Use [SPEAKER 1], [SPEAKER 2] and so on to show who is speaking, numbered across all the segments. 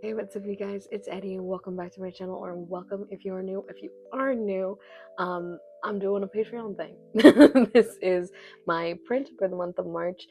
[SPEAKER 1] Hey, what's up, you guys? It's Eddie, and welcome back to my channel, or welcome if you are new. If you are new, I'm doing a Patreon thing. This is my print for the month of March.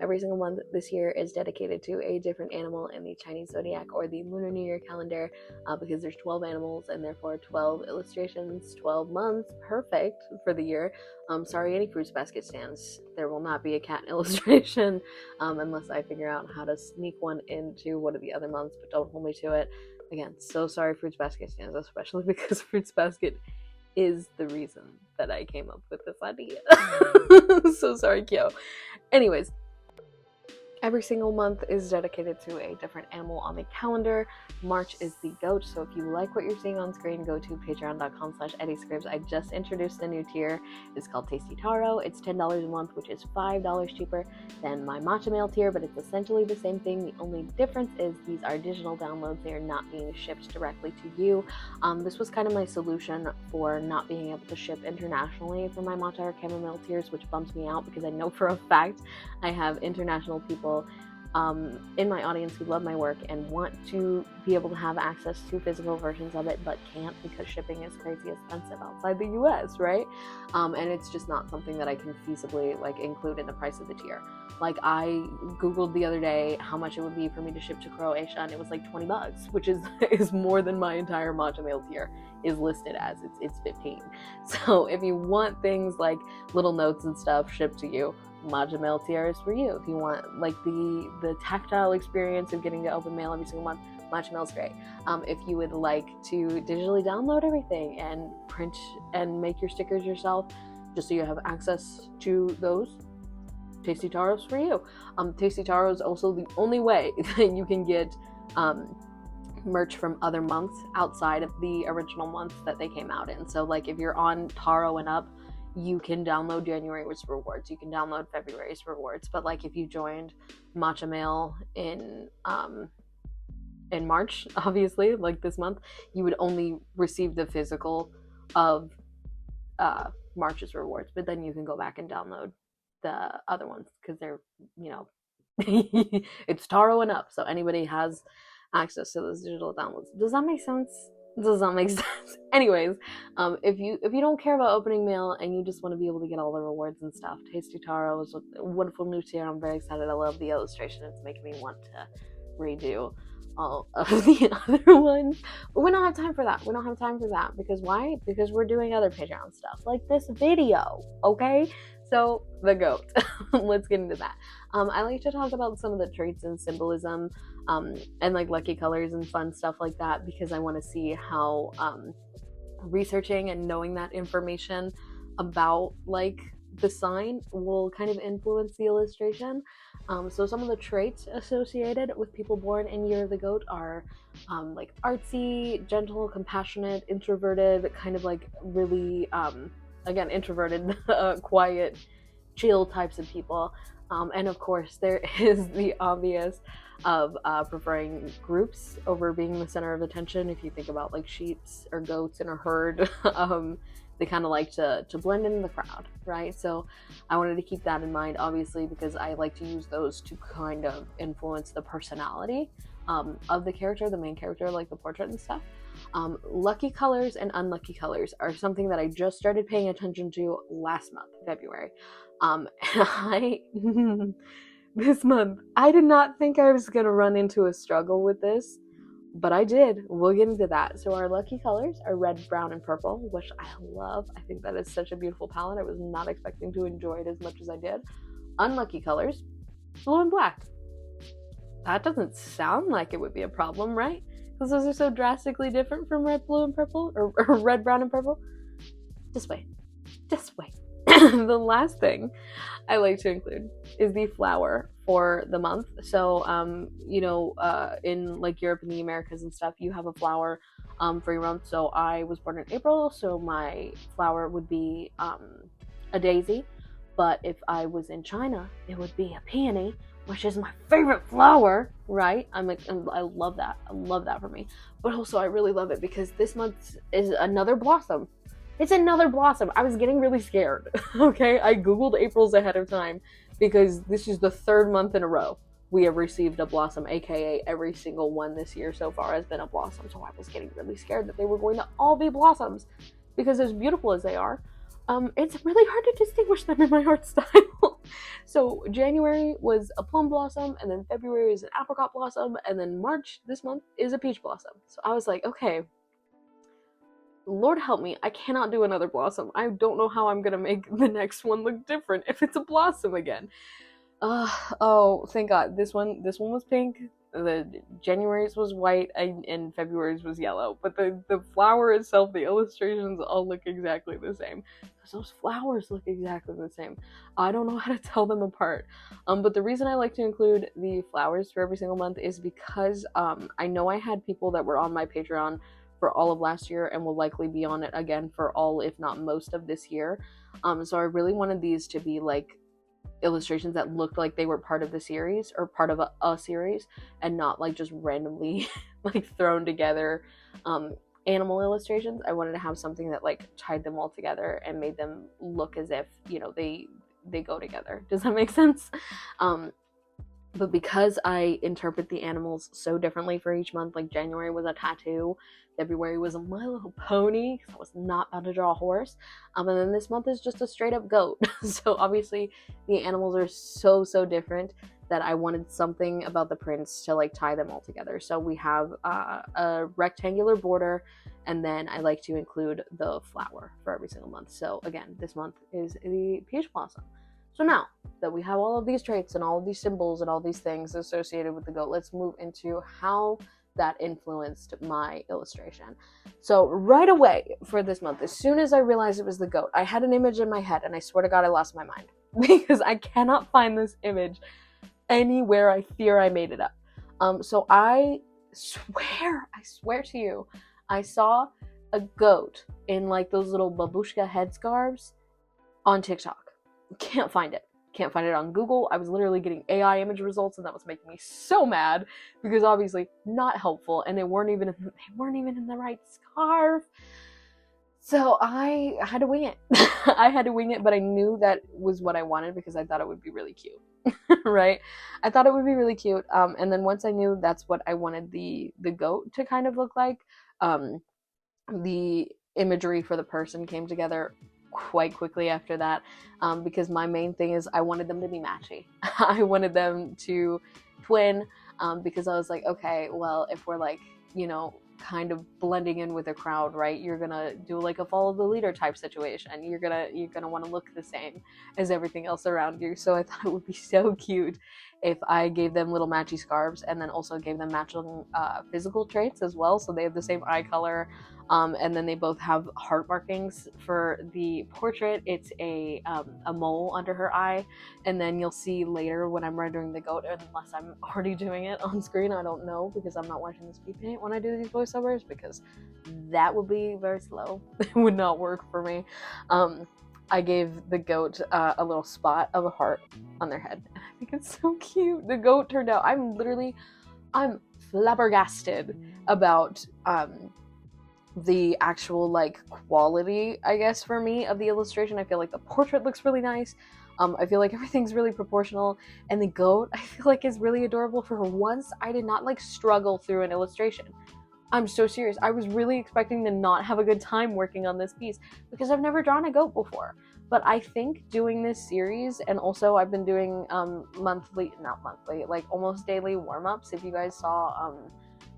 [SPEAKER 1] Every single month this year is dedicated to a different animal in the Chinese zodiac or the Lunar New Year calendar, because there's 12 animals and therefore 12 illustrations, 12 months, perfect for the year. Sorry, any fruits basket stands. There will not be a cat illustration unless I figure out how to sneak one into one of the other months, but don't hold me to it. Again, so sorry, Fruits Basket stands, especially because Fruits Basket is the reason that I came up with this idea. So sorry, Kyo. Anyways, every single month is dedicated to a different animal on the calendar. March is the goat, so if you like what you're seeing on screen, go to patreon.com/eddiescribs. I just introduced a new tier. It's called Tasty Taro. It's $10 a month, which is $5 cheaper than my Matcha Mail tier, but it's essentially the same thing. The only difference is these are digital downloads. They are not being shipped directly to you. This was kind of my solution for not being able to ship internationally for my Matcha or Chamomile tiers, which bums me out because I know for a fact I have international people in my audience who love my work and want to be able to have access to physical versions of it, but can't because shipping is crazy expensive outside the US, right? And it's just not something that I can feasibly include in the price of the tier. Like, I googled the other day how much it would be for me to ship to Croatia, and it was like $20, which is more than my entire Matcha Mail tier is listed as. It's 15. So if you want things like little notes and stuff shipped to you, Matcha Mail tier is for you. If you want like the tactile experience of getting to open mail every single month, Matcha Mail is great. If you would like to digitally download everything and print and make your stickers yourself, just so you have access to those, Tasty Taro is for you. Tasty Taro is also the only way that you can get merch from other months outside of the original months that they came out in. So like if you're on Taro and up, you can download January's rewards, you can download February's rewards, but like if you joined Matcha Mail in March, obviously, like this month, you would only receive the physical of March's rewards, but then you can go back and download the other ones because they're, it's Taro and up, so anybody has access to those digital downloads. Does that make sense? Does that make sense? Anyways, if you don't care about opening mail and you just want to be able to get all the rewards and stuff, Tasty Taro is a wonderful new tier. I'm very excited. I love the illustration. It's making me want to redo all of the other ones, but we don't have time for that. We don't have time for that because why? Because we're doing other Patreon stuff like this video. Okay, so the goat. Let's get into that. I like to talk about some of the traits and symbolism and like lucky colors and fun stuff like that, because I want to see how researching and knowing that information about like the sign will kind of influence the illustration. So some of the traits associated with people born in Year of the Goat are like artsy, gentle, compassionate, introverted, kind of like really again, introverted, quiet, chill types of people. And of course there is the obvious of preferring groups over being the center of attention. If you think about like sheeps or goats in a herd, they kind of like to blend in the crowd, right? So I wanted to keep that in mind, obviously, because I like to use those to kind of influence the personality of the character, the main character, like the portrait and stuff. Lucky colors and unlucky colors are something that I just started paying attention to last month, February. And I this month, I did not think I was going to run into a struggle with this, but I did. We'll get into that. So our lucky colors are red, brown, and purple, which I love. I think that is such a beautiful palette. I was not expecting to enjoy it as much as I did. Unlucky colors, blue and black. That doesn't sound like it would be a problem, right? Because those are so drastically different from red, blue, and purple, or red, brown, and purple. Just wait. Just wait. The last thing I like to include is the flower for the month. So, in like Europe and the Americas and stuff, you have a flower for your month. So I was born in April, so my flower would be a daisy. But if I was in China, it would be a peony, which is my favorite flower, right? I love that. I love that for me. But also I really love it because this month is another blossom. It's another blossom. I was getting really scared. Okay, I googled April's ahead of time because this is the third month in a row we have received a blossom, aka every single one this year so far has been a blossom. So I was getting really scared that they were going to all be blossoms, because as beautiful as they are, it's really hard to distinguish them in my art style. So January was a plum blossom, and then February is an apricot blossom, and then March, this month, is a peach blossom. So I was like, okay, Lord help me, I cannot do another blossom. I don't know how I'm gonna make the next one look different if it's a blossom again. Oh, thank God. This one was pink. The January's was white, and February's was yellow. But the flower itself, the illustrations all look exactly the same. Because those flowers look exactly the same. I don't know how to tell them apart. But the reason I like to include the flowers for every single month is because I know I had people that were on my Patreon for all of last year and will likely be on it again for all, if not most, of this year. So I really wanted these to be like illustrations that looked like they were part of the series, or part of a series, and not like just randomly like thrown together animal illustrations. I wanted to have something that like tied them all together and made them look as if, you know, they go together. Does that make sense? But because I interpret the animals so differently for each month, like January was a tattoo, February was a My Little Pony, because I was not about to draw a horse, and then this month is just a straight up goat. So obviously the animals are so different that I wanted something about the prints to like tie them all together. So we have a rectangular border, and then I like to include the flower for every single month. So again, this month is the peach blossom. So now that we have all of these traits and all of these symbols and all these things associated with the goat, let's move into how that influenced my illustration. So right away for this month, as soon as I realized it was the goat, I had an image in my head, and I swear to God I lost my mind because I cannot find this image anywhere. I fear I made it up. So I swear to you, I saw a goat in like those little babushka headscarves on TikTok. Can't find it on Google. I was literally getting AI image results, and that was making me so mad because obviously not helpful, and they weren't even in the right scarf. So I had to wing it. I had to wing it, but I knew that was what I wanted because I thought it would be really cute. Right? I thought it would be really cute. And then once I knew that's what I wanted the goat to kind of look like, the imagery for the person came together quite quickly after that, because my main thing is I wanted them to be matchy. I wanted them to twin, because I was like, okay, well, if we're like, you know, kind of blending in with the crowd, right, you're gonna do like a follow the leader type situation. You're gonna want to look the same as everything else around you. So I thought it would be so cute if I gave them little matchy scarves, and then also gave them matching physical traits as well, so they have the same eye color. And then they both have heart markings. For the portrait, it's a mole under her eye, and then you'll see later when I'm rendering the goat, unless I'm already doing it on screen, I don't know, because I'm not watching the Speedpaint when I do these voiceovers, because that would be very slow. It would not work for me. I gave the goat a little spot of a heart on their head, and I think it's so cute. The goat turned out, I'm flabbergasted about the actual like quality, I guess, for me of the illustration. I feel like the portrait looks really nice. I feel like everything's really proportional, and the goat I feel like is really adorable. For once, I did not like struggle through an illustration. I'm so serious. I was really expecting to not have a good time working on this piece because I've never drawn a goat before. But I think doing this series, and also I've been doing like almost daily warm-ups. If you guys saw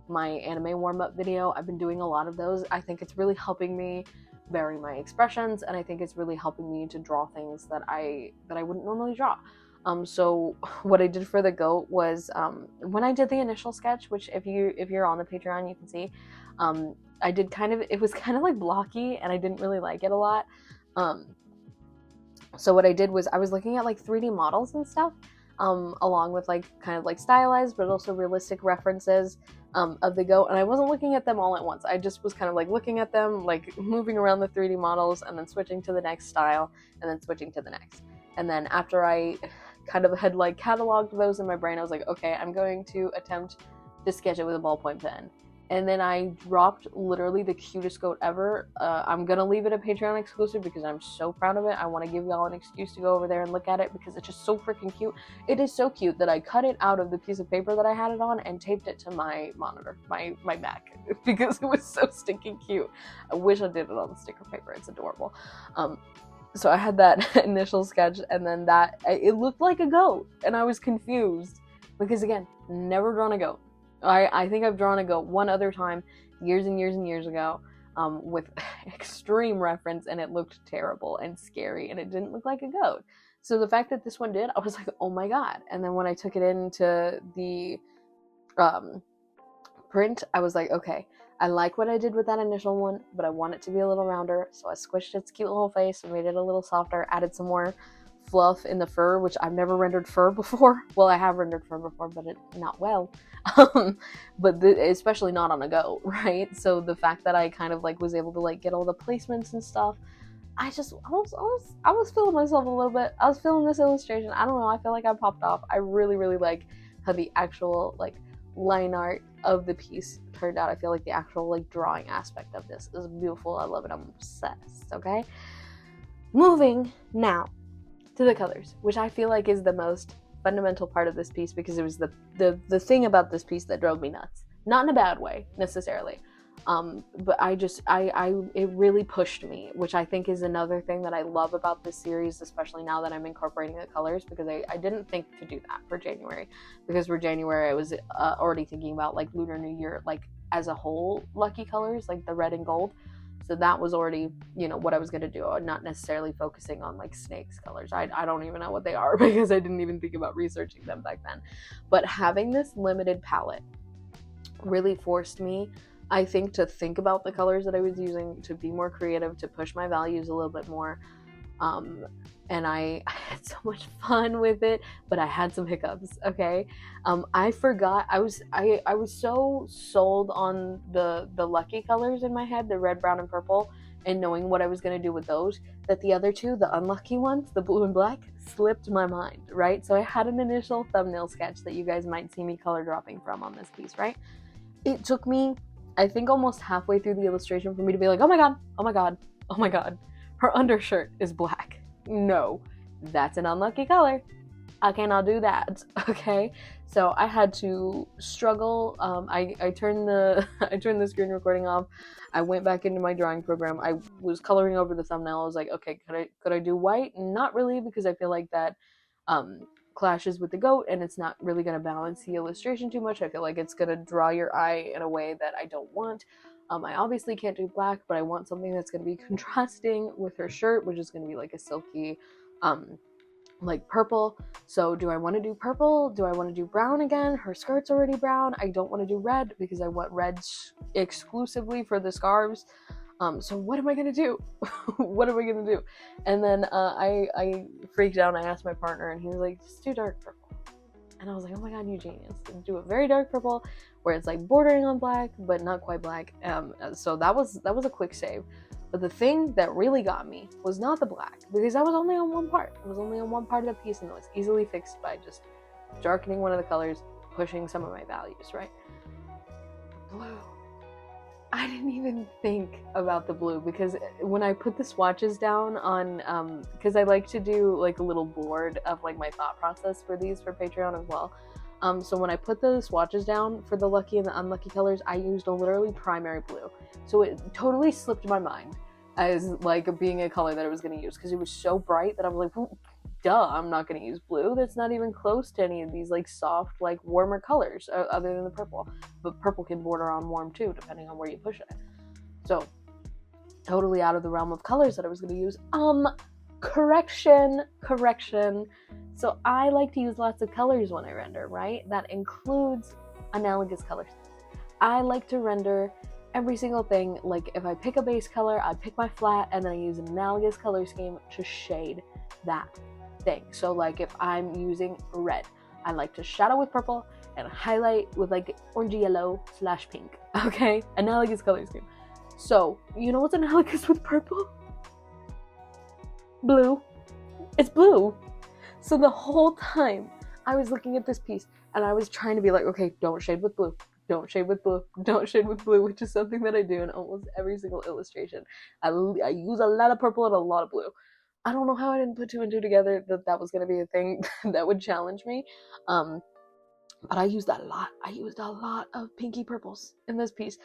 [SPEAKER 1] my anime warm-up video, I've been doing a lot of those. I think it's really helping me vary my expressions, and I think it's really helping me to draw things that I wouldn't normally draw. So what I did for the goat was, when I did the initial sketch, which if you're on the Patreon you can see, I did it was kind of like blocky, and I didn't really like it a lot. So what I did was I was looking at like 3D models and stuff, along with like kind of like stylized but also realistic references of the goat, and I wasn't looking at them all at once. I just was kind of like looking at them, like moving around the 3D models, and then switching to the next style, and then switching to the next. And then after I kind of had like cataloged those in my brain, I was like, okay, I'm going to attempt to sketch it with a ballpoint pen. And then I dropped literally the cutest goat ever. I'm gonna leave it a Patreon exclusive because I'm so proud of it. I want to give y'all an excuse to go over there and look at it because it's just so freaking cute. It is so cute that I cut it out of the piece of paper that I had it on and taped it to my monitor, my Mac, because it was so stinking cute. I wish I did it on the sticker paper. It's adorable. So I had that initial sketch, and then it looked like a goat, and I was confused because, again, never drawn a goat. I think I've drawn a goat one other time, years and years and years ago, with extreme reference, and it looked terrible and scary, and it didn't look like a goat. So the fact that this one did, I was like, oh my god. And then when I took it into the print, I was like, okay, I like what I did with that initial one, but I want it to be a little rounder, so I squished its cute little face and made it a little softer, added some more fluff in the fur, which I've never rendered fur before. Well, I have rendered fur before, but not well. But especially not on a goat, right? So the fact that I kind of like was able to like get all the placements and stuff, I was feeling myself a little bit. I was feeling this illustration. I don't know. I feel like I popped off. I really, really like how the actual like line art of the piece turned out. I feel like the actual like drawing aspect of this is beautiful. I love it. I'm obsessed. Okay. Moving now to the colors, which I feel like is the most fundamental part of this piece, because it was the thing about this piece that drove me nuts. Not in a bad way necessarily, but it really pushed me, which I think is another thing that I love about this series, especially now that I'm incorporating the colors, because I didn't think to do that for January, because for January I was already thinking about like Lunar New Year, like as a whole lucky colors, like the red and gold. So that was already, you know, what I was going to do. I'm not necessarily focusing on like Snake's colors. I don't even know what they are because I didn't even think about researching them back then. But having this limited palette really forced me, I think, to think about the colors that I was using, to be more creative, to push my values a little bit more. And I had so much fun with it, but I had some hiccups, okay? I forgot, I was so sold on the lucky colors in my head, the red, brown, and purple, and knowing what I was going to do with those, that the other two, the unlucky ones, the blue and black, slipped my mind, right? So I had an initial thumbnail sketch that you guys might see me color dropping from on this piece, right? It took me, I think, almost halfway through the illustration for me to be like, oh my god, oh my god, oh my god, her undershirt is black. No, that's an unlucky color. I cannot do that. Okay, so I had to struggle. I turned the screen recording off. I went back into my drawing program. I was coloring over the thumbnail. I was like, okay, could I do white? Not really, because I feel like that clashes with the goat, and it's not really going to balance the illustration too much. I feel like it's going to draw your eye in a way that I don't want. I obviously can't do black, but I want something that's going to be contrasting with her shirt, which is going to be like a silky, like purple. So do I want to do purple? Do I want to do brown again? Her skirt's already brown. I don't want to do red because I want red exclusively for the scarves. So what am I going to do? What am I going to do? And then I freaked out and I asked my partner, and he was like, just do dark purple. And I was like, oh my god, you genius. Do a very dark purple where it's like bordering on black, but not quite black. So that was a quick save. But the thing that really got me was not the black, because I was only on one part. It was only on one part of the piece, and it was easily fixed by just darkening one of the colors, pushing some of my values, right? Blue. I didn't even think about the blue, because when I put the swatches down on, because I like to do like a little board of like my thought process for these for Patreon as well. So when I put the swatches down for the lucky and the unlucky colors, I used a literally primary blue. So it totally slipped my mind as like being a color that I was going to use, because it was so bright that I was like, well, duh, I'm not going to use blue. That's not even close to any of these like soft, like warmer colors other than the purple. But purple can border on warm too, depending on where you push it. So totally out of the realm of colors that I was going to use. Correction. So I like to use lots of colors when I render, right? That includes analogous colors. I like to render every single thing. Like if I pick a base color, I pick my flat, and then I use an analogous color scheme to shade that thing. So like if I'm using red, I like to shadow with purple and highlight with like orangey yellow / pink. Okay, analogous color scheme. So you know what's analogous with purple? Blue. It's blue. So the whole time I was looking at this piece and I was trying to be like, okay, don't shade with blue. don't shade with blue. Don't shade with blue, which is something that I do in almost every single illustration. I use a lot of purple and a lot of blue. I don't know how I didn't put two and two together that was going to be a thing that would challenge me. But I used a lot. I used a lot of pinky purples in this piece.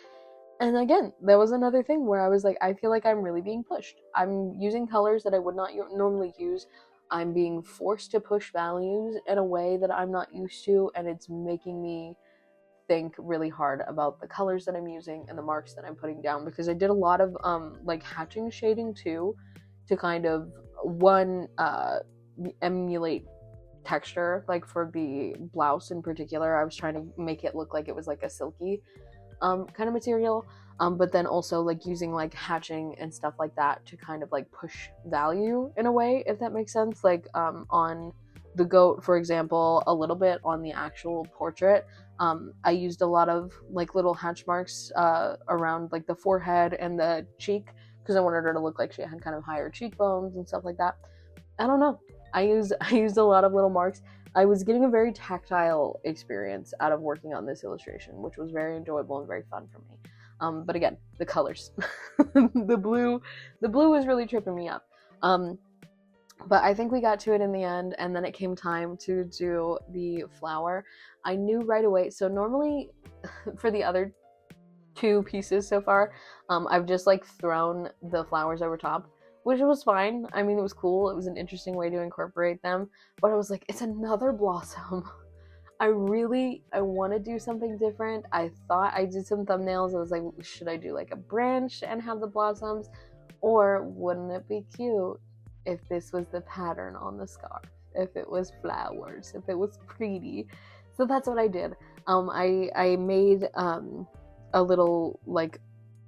[SPEAKER 1] And again, that was another thing where I was like, I feel like I'm really being pushed. I'm using colors that I would not normally use. I'm being forced to push values in a way that I'm not used to, and it's making me think really hard about the colors that I'm using and the marks that I'm putting down, because I did a lot of like hatching shading too, to kind of emulate texture. Like for the blouse in particular, I was trying to make it look like it was like a silky kind of material, but then also like using like hatching and stuff like that to kind of like push value in a way, if that makes sense. Like on the goat, for example, a little bit on the actual portrait, I used a lot of like little hatch marks around like the forehead and the cheek, because I wanted her to look like she had kind of higher cheekbones and stuff like that. I don't know, I used a lot of little marks. I was getting a very tactile experience out of working on this illustration, which was very enjoyable and very fun for me. But again, the colors, the blue was really tripping me up. But I think we got to it in the end, and then it came time to do the flower. I knew right away. So normally, for the other two pieces so far, I've just like thrown the flowers over top, which was fine. I mean, it was cool. It was an interesting way to incorporate them. But I was like, it's another blossom. I want to do something different. I thought I did some thumbnails. I was like, should I do like a branch and have the blossoms? Or wouldn't it be cute if this was the pattern on the scarf? If it was flowers, if it was pretty. So that's what I did. I made a little like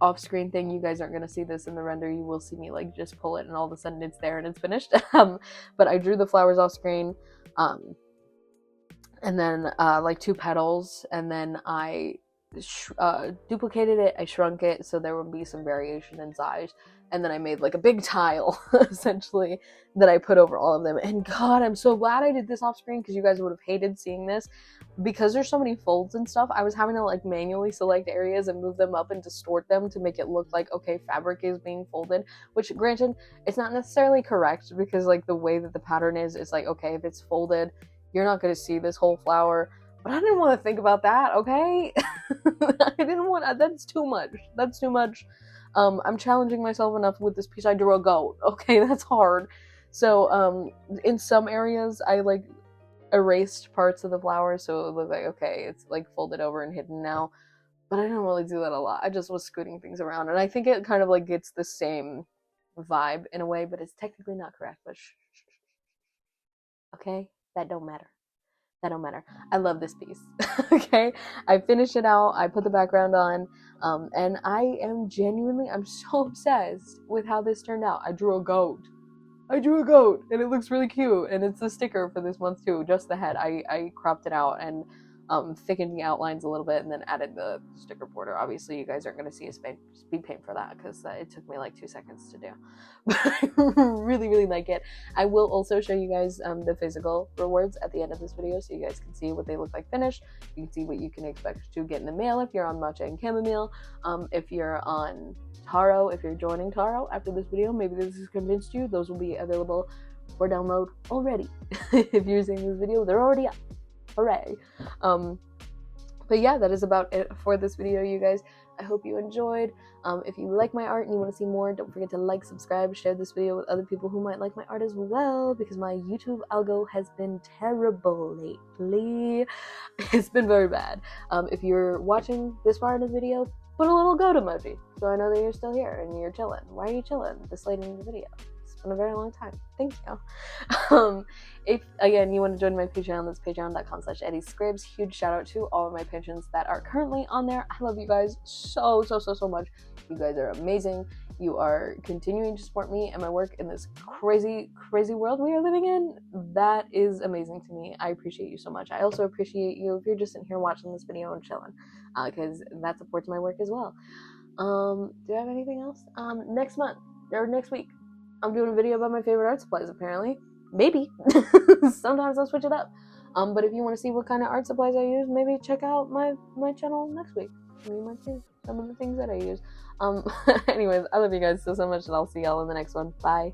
[SPEAKER 1] off-screen thing. You guys aren't going to see this in the render. You will see me like just pull it and all of a sudden it's there and it's finished. But I drew the flowers off screen, and then like two petals, and then I duplicated it. I shrunk it so there would be some variation in size, and then I made like a big tile essentially that I put over all of them. And God, I'm so glad I did this off screen, because you guys would have hated seeing this, because there's so many folds and stuff. I was having to like manually select areas and move them up and distort them to make it look like, okay, fabric is being folded, which granted, it's not necessarily correct, because like the way that the pattern is, it's like, okay, if it's folded, you're not going to see this whole flower. But I didn't want to think about that, okay? I didn't want, that's too much. That's too much. I'm challenging myself enough with this piece. I drew a goat, okay? That's hard. So in some areas, I like erased parts of the flower, so it looked like, okay, it's like folded over and hidden now. But I didn't really do that a lot. I just was scooting things around, and I think it kind of like gets the same vibe in a way, but it's technically not correct. But okay, that don't matter. That don't matter. I love this piece. Okay, I finished it out. I put the background on, and I am genuinely, I'm so obsessed with how this turned out. I drew a goat, and it looks really cute, and it's a sticker for this month too, just the head. I cropped it out and thickened the outlines a little bit, and then added the sticker border. Obviously, you guys aren't going to see a speed paint for that, because it took me like 2 seconds to do. But I really, really like it. I will also show you guys the physical rewards at the end of this video, so you guys can see what they look like finished. You can see what you can expect to get in the mail if you're on Matcha and Chamomile. If you're on Taro, if you're joining Taro after this video, maybe this has convinced you, those will be available for download already. If you're seeing this video, they're already up. Hooray. But yeah, that is about it for this video, you guys. I hope you enjoyed. If you like my art and you want to see more, don't forget to like, subscribe, share this video with other people who might like my art as well, because my YouTube algo has been terrible lately. It's been very bad. If you're watching this part of the video, put a little goat emoji so I know that you're still here and you're chilling. Why are you chilling this late in the video? It's been a very long time. Thank you. If again you want to join my Patreon, that's patreon.com/eddiescribs. Huge shout out to all of my patrons that are currently on there. I love you guys so much. You guys are amazing. You are continuing to support me and my work in this crazy world we are living in. That is amazing to me. I appreciate you so much. I also appreciate you if you're just in here watching this video and chilling, because that supports my work as well. Do I have anything else? Next month or next week, I'm doing a video about my favorite art supplies, apparently. Maybe. Sometimes I'll switch it up. But if you want to see what kind of art supplies I use, maybe check out my channel next week. You might see some of the things that I use. Anyways, I love you guys so much, and I'll see y'all in the next one. Bye.